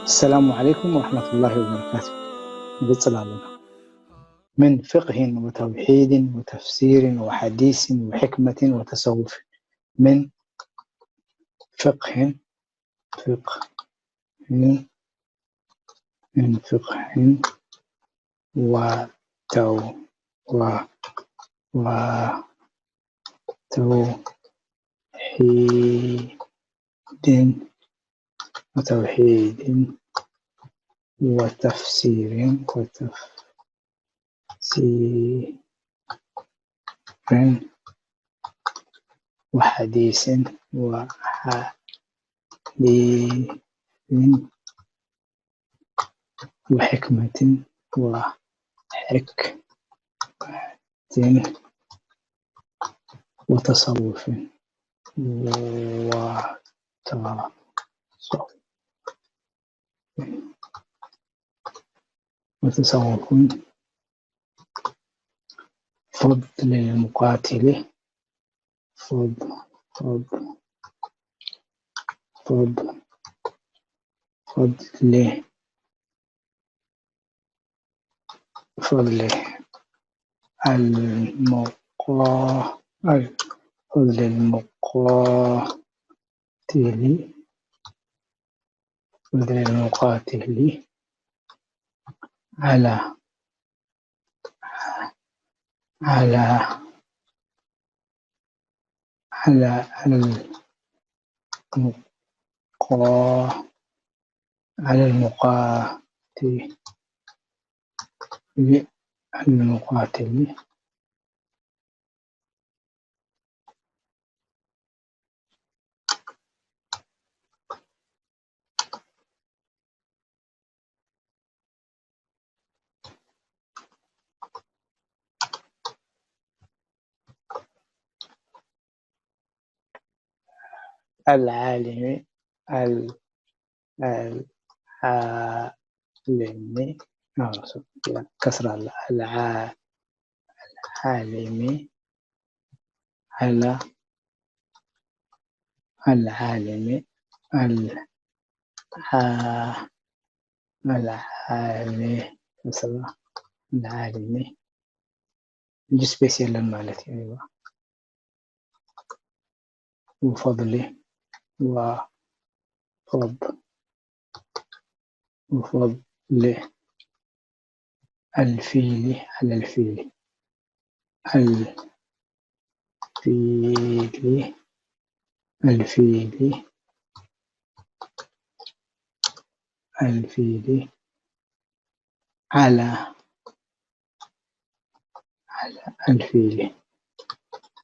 السلام عليكم ورحمة الله وبركاته. بصلالنا من فقه وتوحيد وتفسير وحديث وحكمة وتصوف. من فقه من فقه وتوحيد وتفسير وحديث وحكمة وتصوف فضل المقاتل فضل المقاتل على المقاتل العالم كسر العالم على العالم كسر العالم دي سبيسيال مالتي. أيوة. وفضل الفيل على الفيل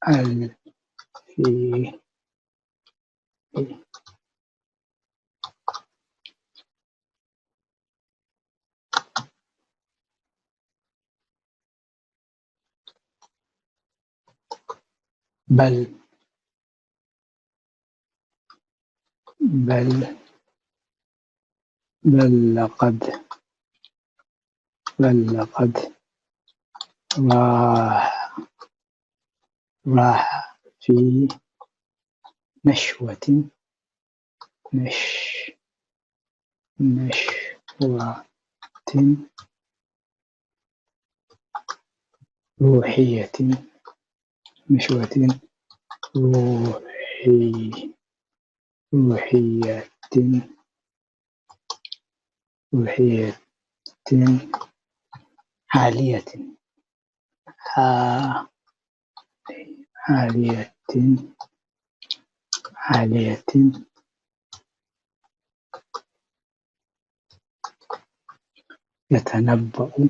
على الفيل بل لقد راح في نشوة روحية عالية يتنبأ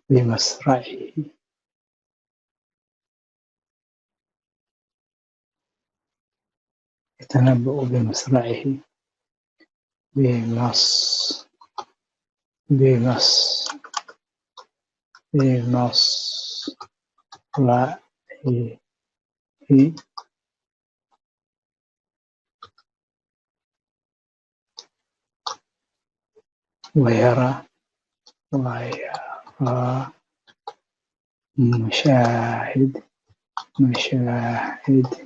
بمصرعه بمصرعه ويرى مشاهد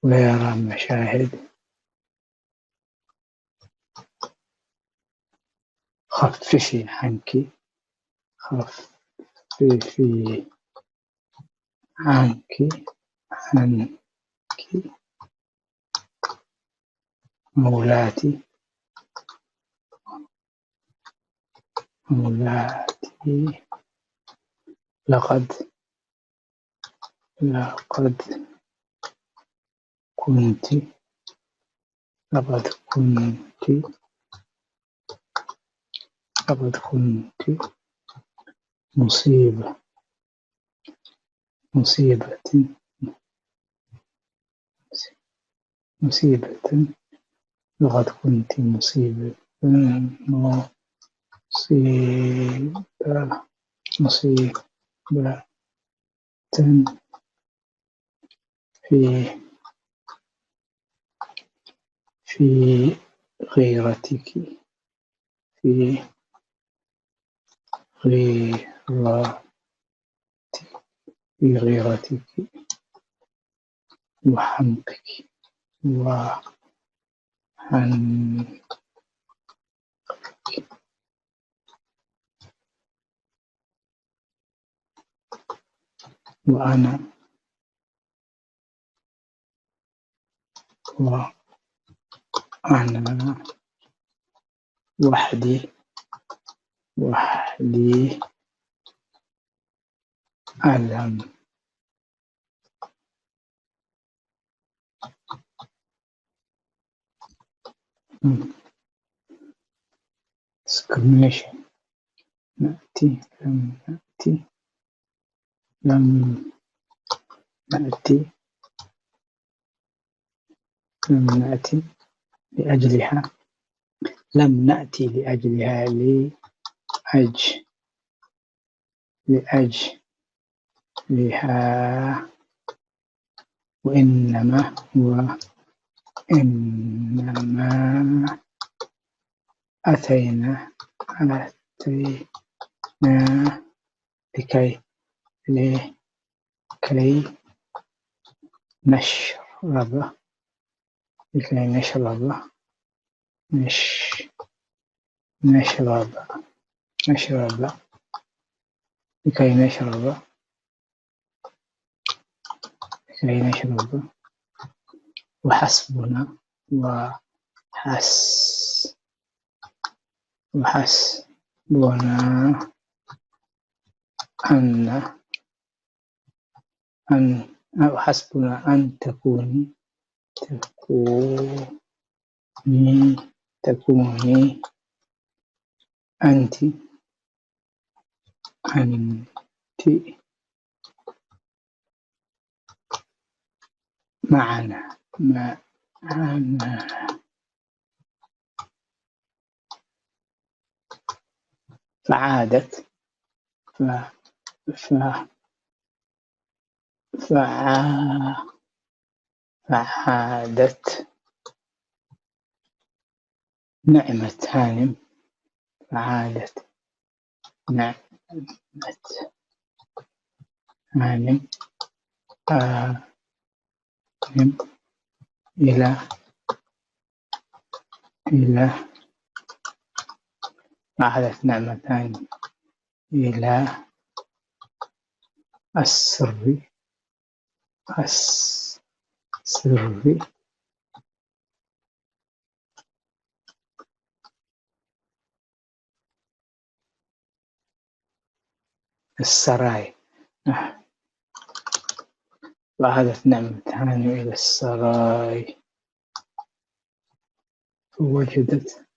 ويرى مشاهد. خففي عنك، خففي عنك، مولاتي، لقد كنت مصيبة، لقد كنت مصيبة، مصيبة في غيرتك، في غيرتك وحمقك، وأنا وحدي أعلم. discrimination. نأتي، لم نأتي لأجلها، لم نأتي لأجلها، لأجلها، وإنما أتينا لكي نشرب، لكي نشرب، وحسبنا، وحسبنا أن تكوني أنت معنا. فعادت نعمة هانم، عادت نعمة هانم إلى السر السراي. وعادت نعمة هانم إلى السراي، فوجدت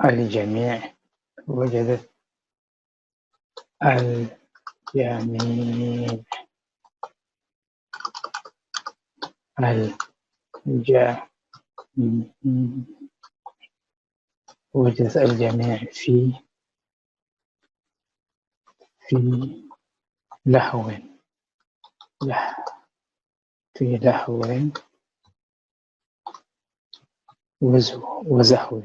الجميع، وجدت الجميع، وجدت الجميع في لهو في لهو وزهو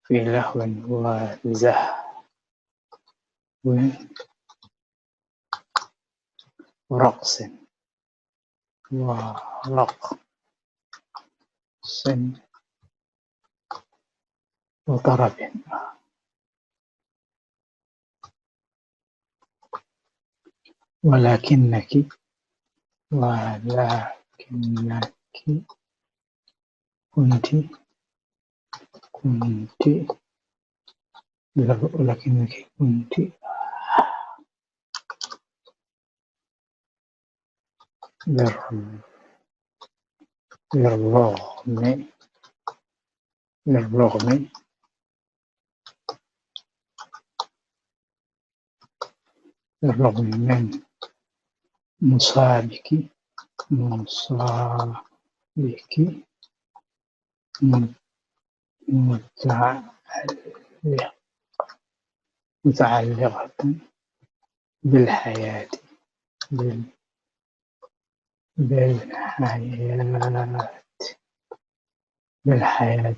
في لهو وزهو ورقص وطرب ولكنك كنت بالرغم من مصابك متعلقة بالحياة بالحياة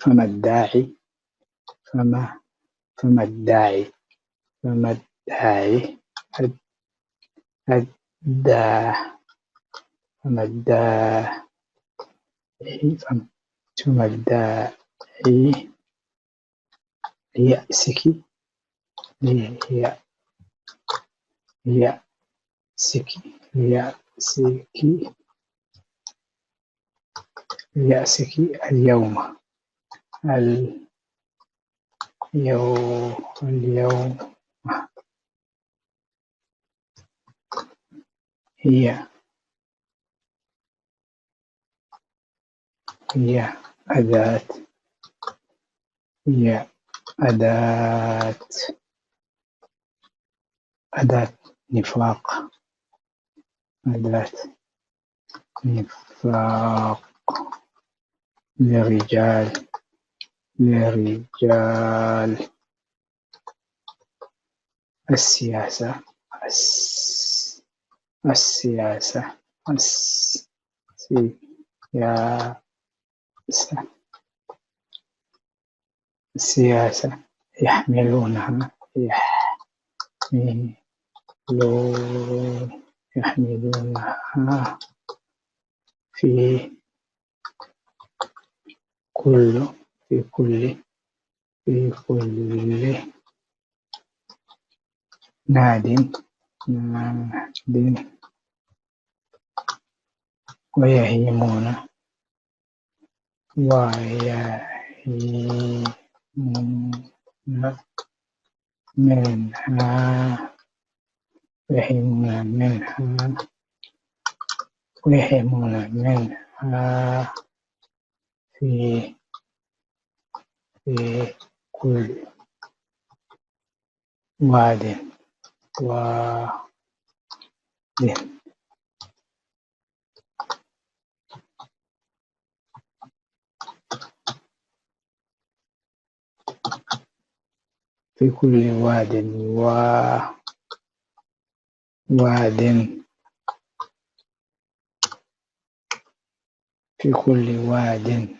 فما الداعي فما الداعي الداعي فما الداعي فما الداعي ليأسك ليأسك ليأسك اليوم هي أداة أداة نفاق للرجال السياسة السياسة السياسة يحملونها في كل ناد ويهيمون منها في كل واد في كل واد في كل واد